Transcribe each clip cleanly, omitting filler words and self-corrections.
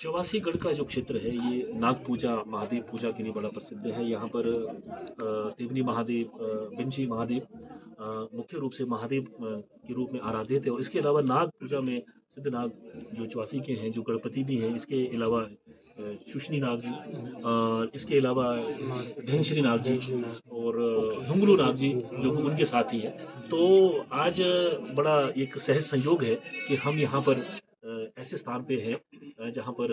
चौवासीगढ़ का जो क्षेत्र है ये नाग पूजा, महादेव पूजा के लिए बड़ा प्रसिद्ध है। यहाँ पर देवनी महादेव, बिंजी महादेव मुख्य रूप से महादेव के रूप में आराधित है और इसके अलावा नाग पूजा में सिद्ध नाग जो चौवासी के हैं, जो गणपति भी हैं, इसके अलावा शुशनी नाग जी, इसके अलावा ढेंगश्री नाग जी और हुंगलू नाग जी जो कि उनके साथी हैं। तो आज बड़ा एक सहज संयोग है कि हम यहाँ पर ऐसे स्थान पे हैं जहाँ पर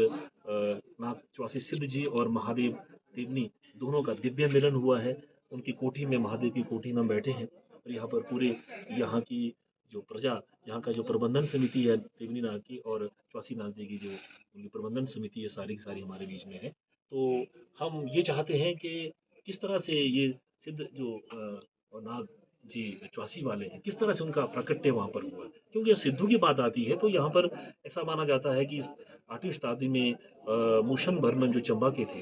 नाग चौवासी सिद्ध जी और महादेव देवनी दोनों का दिव्य मिलन हुआ है। उनकी कोठी में, महादेव की कोठी में हम बैठे हैं और यहाँ पर पूरे यहाँ की जो प्रजा, यहाँ का जो प्रबंधन समिति है देवनी नाग की और चौवासी नाग जी की जो उनकी प्रबंधन समिति है, सारी की सारी हमारे बीच में है। तो हम ये चाहते हैं कि किस तरह से ये सिद्ध जो नाग जी चौवासी वाले हैं, किस तरह से उनका प्राकट्य वहाँ पर हुआ। क्योंकि सिद्धों की बात आती है तो यहाँ पर ऐसा माना जाता है कि इस 8वीं शताब्दी में मूशन वर्मन जो चंबा के थे,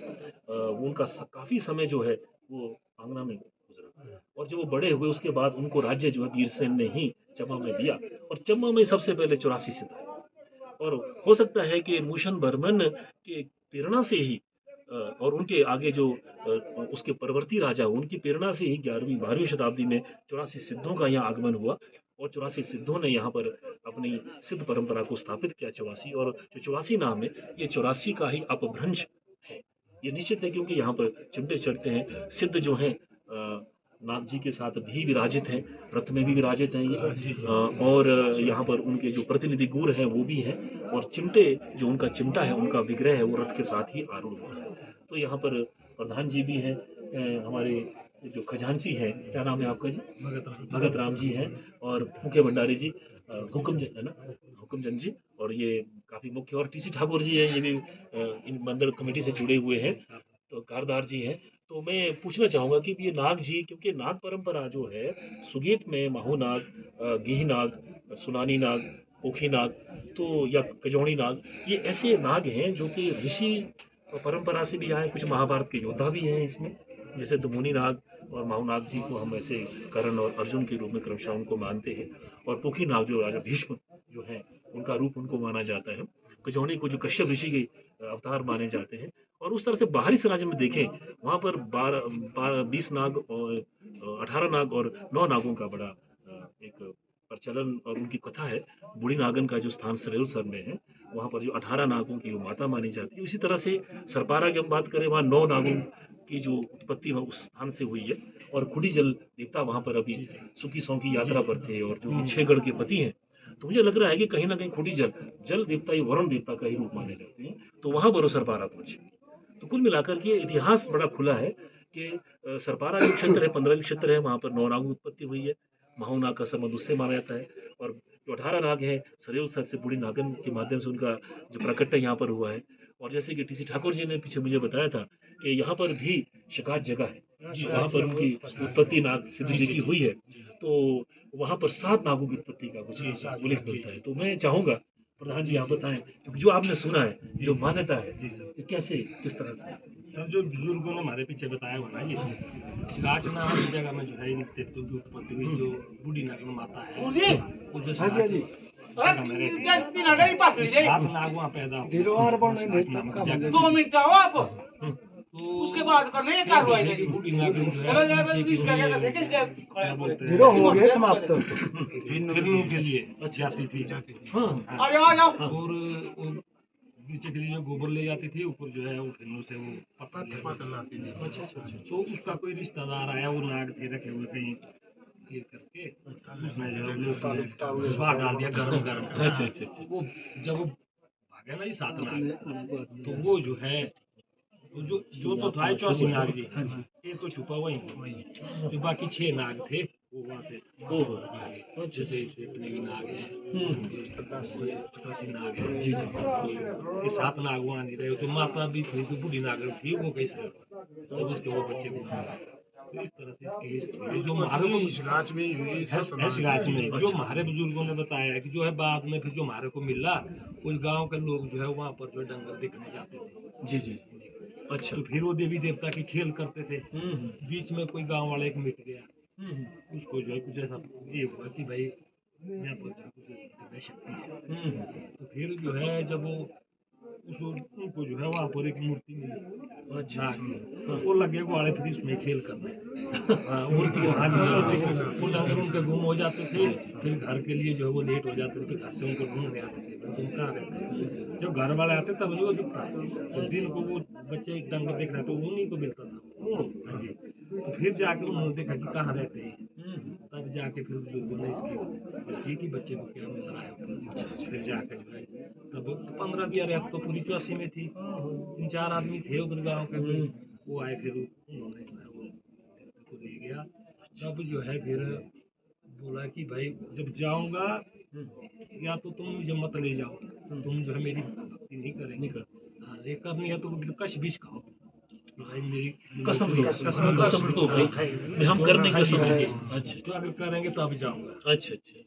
उनका काफी समय जो है वो आंगना में गुजरा और जब वो बड़े हुए उसके बाद उनको राज्य जो है वीरसेन ने ही चंबा में दिया और चंबा में सबसे पहले 84 सिद्ध आए। और हो सकता है कि मूशन वर्मन के प्रेरणा से ही और उनके आगे जो उसके परवर्ती राजा उनकी प्रेरणा से ही 11वीं 12वीं शताब्दी में 84 सिद्धों का यहाँ आगमन हुआ और 84 सिद्धों ने यहाँ पर अपनी सिद्ध परंपरा को स्थापित किया। चौवासी और जो चौवासी नाम है ये 84 का ही अपभ्रंश है। ये निश्चित है क्योंकि यहाँ पर चिमटे चढ़ते हैं सिद्ध जो हैं, नाग जी के साथ भी विराजित हैं, रथ में भी विराजित हैं ये और यहाँ पर उनके जो प्रतिनिधि गुर हैं वो भी हैं और चिमटे जो उनका चिमटा है, उनका विग्रह है वो रथ के साथ ही आरूढ़ होता है। तो यहाँ पर प्रधान जी भी हैं, हमारे जो खजांची हैं, क्या नाम है आपका जी? भगत राम जी हैं और मुख्य भंडारी जी हुक्मचंद है ना, हुक्मचंद जी, और ये काफी मुख्य और टीसी ठाकुर जी हैं, ये भी इन मंदिर कमेटी से जुड़े हुए हैं, तो कारदार जी हैं। तो मैं पूछना चाहूंगा कि ये नाग जी, क्योंकि नाग परंपरा जो है सुगीत में महू नाग, गिही नाग, सुनानी नाग, पोखी नाग, तो या कजौड़ी नाग, ये ऐसे नाग हैं जो कि ऋषि परंपरा से भी आए। कुछ महाभारत के योद्धा भी हैं इसमें, जैसे दुमुनि नाग और माहू नाग जी को हम ऐसे कर्ण और अर्जुन के रूप में क्रमशः उनको मानते हैं और पोखी नाग जो राजा भीष्म जो है उनका रूप उनको माना जाता है। कजौड़ी को जो कश्यप ऋषि के अवतार माने जाते हैं। और उस तरह से बाहरी समाज में देखें वहां पर 20 नाग और 18 नाग और 9 नागों का बड़ा एक प्रचलन और उनकी कथा है। बूढ़ी नागन का जो स्थान सरेउसर में है वहां पर जो 18 नागों की माता मानी जाती है। इसी तरह से सरपारा की हम बात करें, वहाँ 9 नागों की जो उत्पत्ति वहाँ उस स्थान से हुई है और खुडी जल देवता वहां पर अभी सुखी सौ की यात्रा पर थे और जो छेगढ़ के पति हैं। तो मुझे लग रहा है कि कहीं ना कहीं खुडी जल देवता ही वरुण देवता का ही रूप माने जाते हैं, तो वहां पर सरपारा पहुंचे। तो कुल मिलाकर के इतिहास बड़ा खुला है कि सरपारा जो क्षेत्र है 15 क्षेत्र है, वहां पर 9 नागों की उत्पत्ति हुई है। महाऊ नाग का संबंध उससे माना जाता है और जो 18 नाग है सरेल सर से बूढ़ी नागन के माध्यम से उनका जो प्रकट्य यहाँ पर हुआ है। और जैसे कि टीसी ठाकुर जी ने पीछे मुझे बताया था कि यहाँ पर भी शिकायत जगह है, वहाँ पर उनकी उत्पत्ति नाग सिद्ध जी की हुई है। तो वहाँ पर 7 नागों की उत्पत्ति का कुछ उल्लेख मिलता है। तो मैं चाहूंगा प्रधान जी आप बताएं, क्योंकि जो आपने सुना है, जो मान्यता है, कि कैसे किस तरह से सर जो बुजुर्गों ने हमारे पीछे बताया हुआ ना, ये सिगाच नाम की जगह में जो है इनके तो जो उत्पत्ति हुई, जो बूढ़ी नागन माता है वो जो सात नाग वहाँ पैदा हुए। 2 मिनट आओ आप, उसके बाद कर ले कार्रवाई। बूढ़ी नागन जो है हो गया समाप्त फिरने के लिए जाती थी। आ जाओ। और नीचे के लिए जो गोबर ले जाती थी, ऊपर जो है वो फिरनों से वो पत्थर लाती थी। तो उसका कोई रिश्तेदार आया, वो नाग थे रखे हुए कहीं ये करके, उसने जो है स्वाद डाल दिया गरम गरम। वो जब वो भागे ना ये 7 नाग, तो वो जो है जो तो था 84 नाग जी, ये तो छुपा वही, जो बाकी 6 नाग थे वो वहाँ से जैसे नाग है, 85 नाग है जी, ये 7 नाग वहाँ नहीं रहे। तो माता भी थी, तो बूढ़ी नाग थी, वो कैसे तो उसके वो बच्चे को। तो इस तरह से इसकी हिस्ट्री जो हमारे को सिगाच में हुई, सिगाच में जो हमारे बुजुर्गों ने बताया है कि जो है बाद में फिर जो हमारे को मिला, कुछ गांव के लोग जो है वहाँ पर जो डंगर देखने जाते थे। जी जी, अच्छा। तो फिर वो देवी देवता की खेल करते थे। बीच में कोई गांव वाला एक मिट गया, उसको जो है कुछ ऐसा ये हुआ कि भाई यहाँ पर कुछ शक्ति है। तो फिर जो है जब वो उनको जो है वहाँ पर एक मूर्ति मिली अच्छा नाग की। वो लगे वाले फिर इसमें खेल करने मूर्ति के साथ वो डंगर उनके गुम हो जाते थे, फिर घर के लिए जो है वो लेट हो जाते थे, फिर घर से उनको ढूंढने आते थे, तुम कहाँ रहते हैं। जब घर वाले आते तब नहीं वो दिखता, तो दिन को वो बच्चे एक डंगर देख रहे तो उन्हीं को मिलता था। हाँ जी, तो फिर जाके उन्होंने देखा कि कहाँ रहते हैं, तब जाके फिर लोगों ने इसकी कि बच्चे को क्या मिल रहा है। फिर जाके जो है तब 15-20 रात तो पूरी 84 में थी, 3-4 आदमी थे उधर गाँव के, वो आए, फिर उन्होंने जो है वो ले गया। तब जो है फिर बोला कि भाई जब जाऊंगा या तो तुम मुझे मत ले जाओ, तुम जो है मेरी भक्ति नहीं करेंगे, हाँ लेकर नहीं है तो कश बीज खाओ, भाई मेरी कसम लो, कसम तो भाई हम करने की कसम लेंगे। अच्छा तो अगर करेंगे तब जाऊंगा। अच्छा अच्छा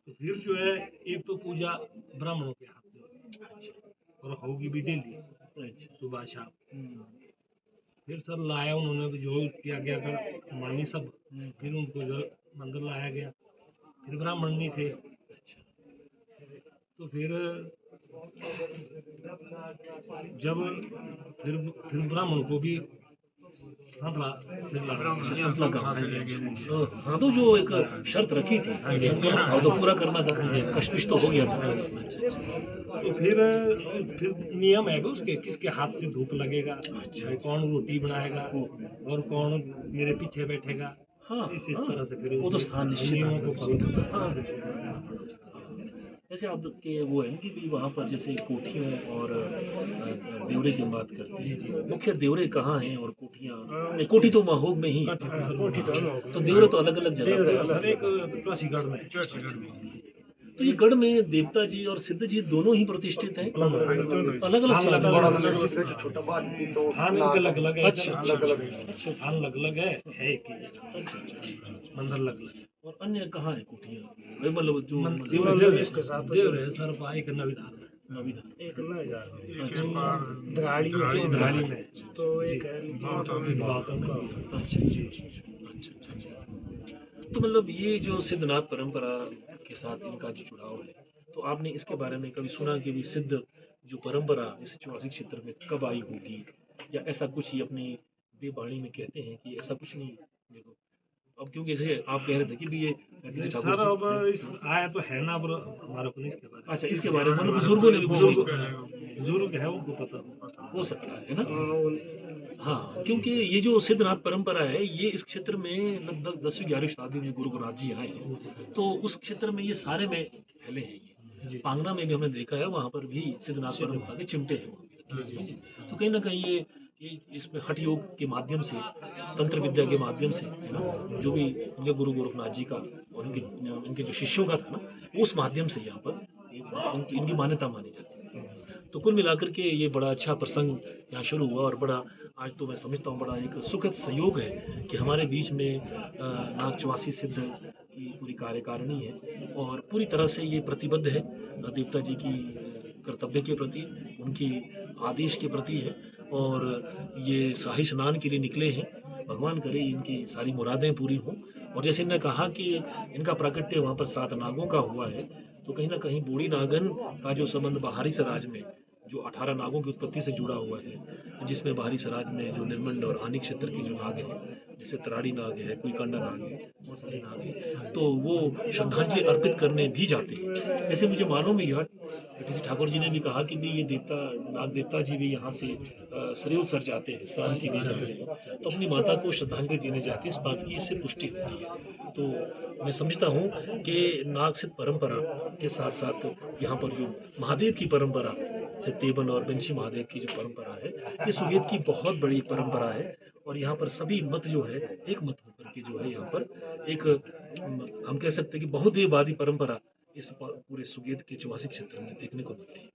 तो फिर जो है एक तो पूजा ब्राह्मणों के हाथ से और होगी भी डेली अच्छा सुबह शाम। फिर सर लाया उन्होंने जो किया गया था मानी सब, फिर उनको जो मंदिर लाया गया, फिर ब्राह्मण नहीं थे, तो फिर जब फिर ब्राह्मण को भी संतला हाँ तो जो एक शर्त रखी थी संकल्प था वो तो पूरा करना था, कश्मिश तो हो गया था। तो फिर नियम है उसके किसके हाथ से धूप लगेगा, कौन रोटी बनाएगा और कौन मेरे पीछे बैठेगा, हाँ इस तरह से फिर वो तो स्थान निश्चित नियमों को फॉलो करना। हाँ जैसे आपके वो है कि भी वहाँ पर जैसे कोठियों और देवरे की बात करते हैं, मुख्य देवरे कहाँ हैं और कोठियाँ, कोठी तो महोब में ही है, तो देवरे तो अलग अलग जगह पे हर एक 84 में तो ये गढ़ में देवता जी और सिद्ध जी दोनों ही प्रतिष्ठित हैं, अलग अलग स्थान अलग अलग है, अच्छा स्थान अलग अलग है एक ही जगह, मंदिर अलग अलग है। और अन्य कहाँ है कोठियाँ, मतलब जो देव रहे सर एक नवीधार में, दिवाली में तो एक तो मतलब ये जो सिद्धनाथ परंपरा के साथ इनका जो जुड़ाव है, तो आपने इसके बारे में कभी सुना कि भी सिद्ध जो परंपरा इस 84 क्षेत्र में कब आई होगी, या ऐसा कुछ ही अपनी देववाणी में कहते हैं कि ऐसा कुछ नहीं। देखो अब क्योंकि जैसे आप कह रहे थे कि भी ये किसी ठाकुर सर अब इस आया तो है ना, पर हमारे को नहीं इसके बारे में। अच्छा इसके बारे में बुजुर्गों ने भी बुजुर्ग है उनको पता हो सकता है ना। हाँ क्योंकि ये जो सिद्धनाथ परंपरा है ये इस क्षेत्र में लगभग 10वीं-11वीं शताब्दी में गुरु गोरखनाथ जी आए हैं, तो उस क्षेत्र में ये सारे में फैले हैं। ये पांगना में भी हमने देखा है, वहाँ पर भी सिद्धनाथ परंपरा के चिमटे हैं वहाँ पे। तो कहीं ना कहीं ये इसमें हठ योग के माध्यम से, तंत्र विद्या के माध्यम से है ना, जो भी उनके गुरु गोरखनाथ जी का और उनके जो शिष्यों का था ना, उस माध्यम से यहाँ पर इनकी मान्यता मानी जाती है। तो कुल मिलाकर के ये बड़ा अच्छा प्रसंग यहाँ शुरू हुआ और बड़ा आज तो मैं समझता हूँ बड़ा एक सुखद संयोग है कि हमारे बीच में नाग 84 सिद्ध की पूरी कार्यकारिणी है और पूरी तरह से ये प्रतिबद्ध है देवता जी की कर्तव्य के प्रति, उनकी आदेश के प्रति है और ये शाही स्नान के लिए निकले हैं। भगवान करे इनकी सारी मुरादें पूरी हों। और जैसे इन्होंने कहा कि इनका प्राकट्य वहाँ पर 7 नागों का हुआ है, तो कहीं ना कहीं बूढ़ी नागन का जो संबंध बाहरी सराज में जो 18 नागों की उत्पत्ति से जुड़ा हुआ है, जिसमें बाहरी सराज में जो निर्मंड और आनी क्षेत्र के जो नाग हैं, जैसे तराड़ी नाग है, कुईकांडा नाग है, बहुत सारे नाग हैं, तो वो श्रद्धांजलि अर्पित करने भी जाते हैं। ऐसे मुझे मालूम में यह किसी ठाकुर जी ने भी कहा कि भी ये देवता नाग देवता जी भी यहाँ से सरयू सर जाते हैं, स्नान के लिए जाते हैं, तो अपनी माता को श्रद्धांजलि देने जाते हैं। इस बात की इससे पुष्टि होती है। तो मैं समझता हूँ कि नाग सिद्ध परंपरा के साथ साथ यहाँ पर जो महादेव की परंपरा, जैसे देवन और बंशी महादेव की जो परंपरा है, ये सुवेद की बहुत बड़ी परंपरा है और यहाँ पर सभी मत जो है एक मत होकर के जो है यहाँ पर एक हम कह सकते हैं कि बहुदेववादी परंपरा इस पूरे सुगेत के 84 क्षेत्र में देखने को मिलती है।